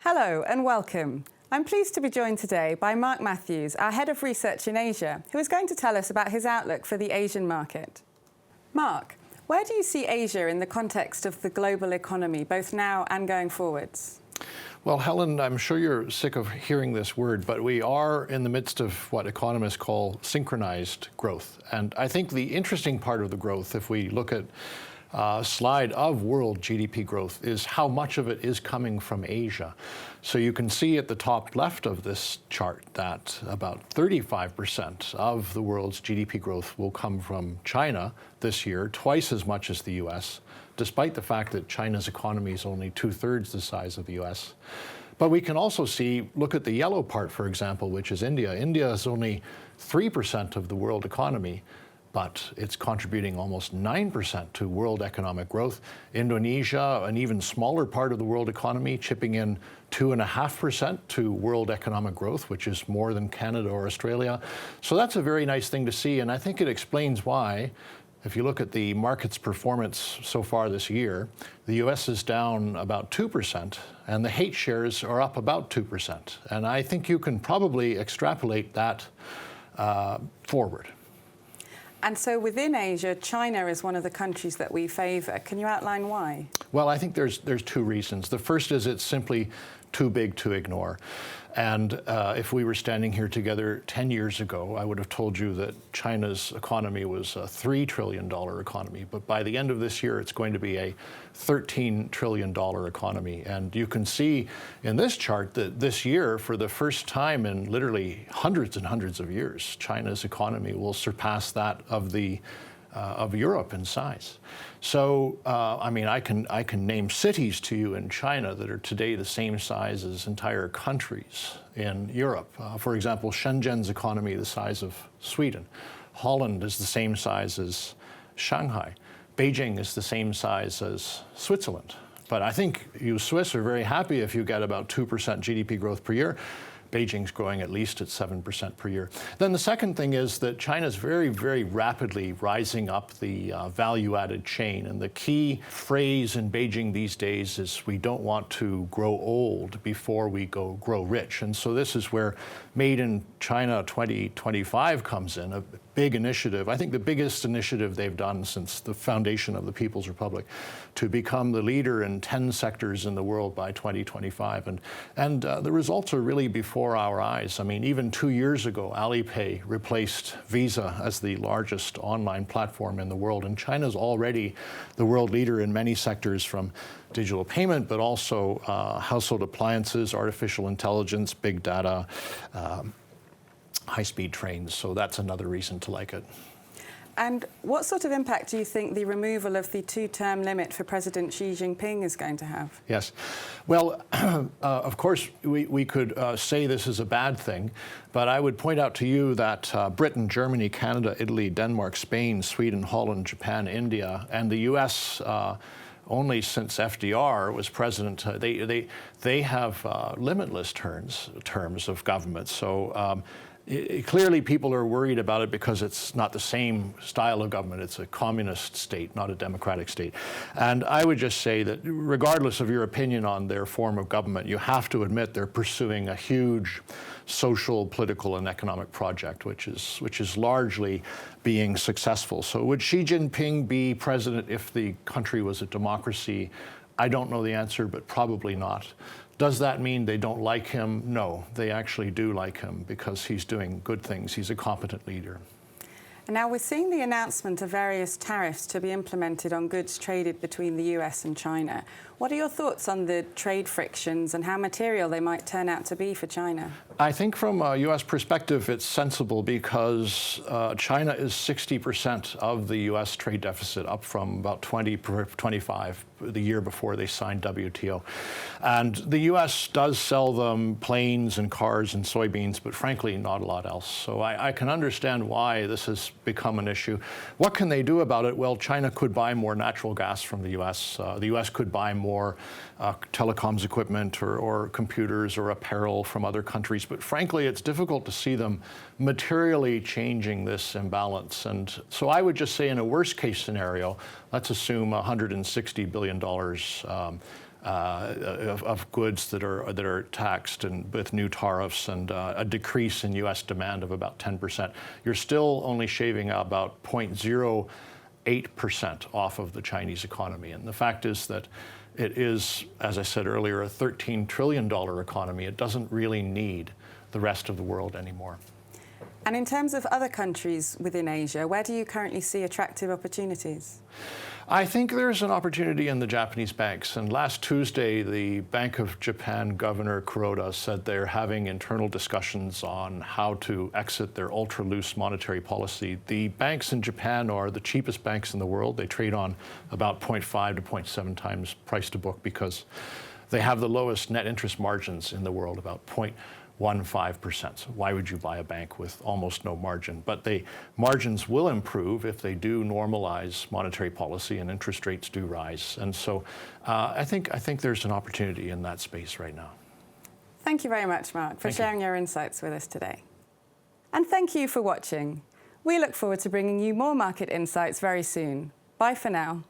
Hello and welcome. I'm pleased to be joined today by Mark Matthews, our Head of Research in Asia, who is going to tell us about his outlook for the Asian market. Mark, where do you see Asia in the context of the global economy, both now and going forwards? Well, Helen, I'm sure you're sick of hearing this word, but we are in the midst of what economists call synchronized growth. And I think the interesting part of the growth, if we look at slide of world GDP growth, is how much of it is coming from Asia. So you can see at the top left of this chart that about 35% of the world's GDP growth will come from China this year, twice as much as the US, despite the fact that China's economy is only 2/3 the size of the US. But we can also see, look at the yellow part, for example, which is India. India is only 3% of the world economy, but it's contributing almost 9% to world economic growth. Indonesia, an even smaller part of the world economy, chipping in 2.5% to world economic growth, which is more than Canada or Australia. So that's a very nice thing to see, and I think it explains why, if you look at the market's performance so far this year, the US is down about 2%, and the H shares are up about 2%. And I think you can probably extrapolate that forward. And so within Asia, China is one of the countries that we favour. Can you outline why? Well, I think there's two reasons. The first is it's simply too big to ignore. And if we were standing here together 10 years ago, I would have told you that China's economy was a $3 trillion economy. But by the end of this year, it's going to be a $13 trillion economy. And you can see in this chart that this year, for the first time in literally hundreds and hundreds of years, China's economy will surpass that of Europe in size. So, I mean, I can name cities to you in China that are today the same size as entire countries in Europe. For example, Shenzhen's economy the size of Sweden. Holland is the same size as Shanghai. Beijing is the same size as Switzerland. But I think you Swiss are very happy if you get about 2% GDP growth per year. Beijing's growing at least at 7% per year. Then the second thing is that China's very, very rapidly rising up the value-added chain. And the key phrase in Beijing these days is, we don't want to grow old before we grow rich. And so this is where Made in China 2025 comes in, a big initiative, I think the biggest initiative they've done since the foundation of the People's Republic, to become the leader in 10 sectors in the world by 2025. And the results are really before our eyes. I mean, even 2 years ago, Alipay replaced Visa as the largest online platform in the world. And China's already the world leader in many sectors, from digital payment, but also household appliances, artificial intelligence, big data, high-speed trains. So that's another reason to like it. And what sort of impact do you think the removal of the 2-term limit for President Xi Jinping is going to have? Yes. Well, of course, we could say this is a bad thing, but I would point out to you that Britain, Germany, Canada, Italy, Denmark, Spain, Sweden, Holland, Japan, India, and the US, only since FDR was president, they have limitless terms of government. So clearly people are worried about it because it's not the same style of government. It's a communist state, not a democratic state. And I would just say that regardless of your opinion on their form of government, you have to admit they're pursuing a huge social, political, and economic project, which is largely being successful. So would Xi Jinping be president if the country was a democracy? I don't know the answer, but probably not. Does that mean they don't like him? No, they actually do like him because he's doing good things. He's a competent leader. And now we're seeing the announcement of various tariffs to be implemented on goods traded between the US and China. What are your thoughts on the trade frictions and how material they might turn out to be for China? I think from a US perspective, it's sensible because China is 60% of the US trade deficit, up from about 25 the year before they signed WTO. And the US does sell them planes and cars and soybeans, but frankly, not a lot else. So I can understand why this has become an issue. What can they do about it? Well, China could buy more natural gas from the US. The US could buy more telecoms equipment or computers or apparel from other countries. But frankly, it's difficult to see them materially changing this imbalance. And so I would just say, in a worst case scenario, let's assume $160 billion of goods that are taxed and with new tariffs and a decrease in U.S. demand of about 10%, you're still only shaving about 0.08% off of the Chinese economy. And the fact is that it is, as I said earlier, a $13 trillion economy. It doesn't really need the rest of the world anymore. And in terms of other countries within Asia, where do you currently see attractive opportunities? I think there's an opportunity in the Japanese banks. And last Tuesday, the Bank of Japan Governor Kuroda said they're having internal discussions on how to exit their ultra-loose monetary policy. The banks in Japan are the cheapest banks in the world. They trade on about 0.5 to 0.7 times price to book because they have the lowest net interest margins in the world, about 0.15%. So why would you buy a bank with almost no margin? But the margins will improve if they do normalize monetary policy and interest rates do rise. And so I think there's an opportunity in that space right now. Thank you very much, Mark, for sharing your insights with us today. And thank you for watching. We look forward to bringing you more market insights very soon. Bye for now.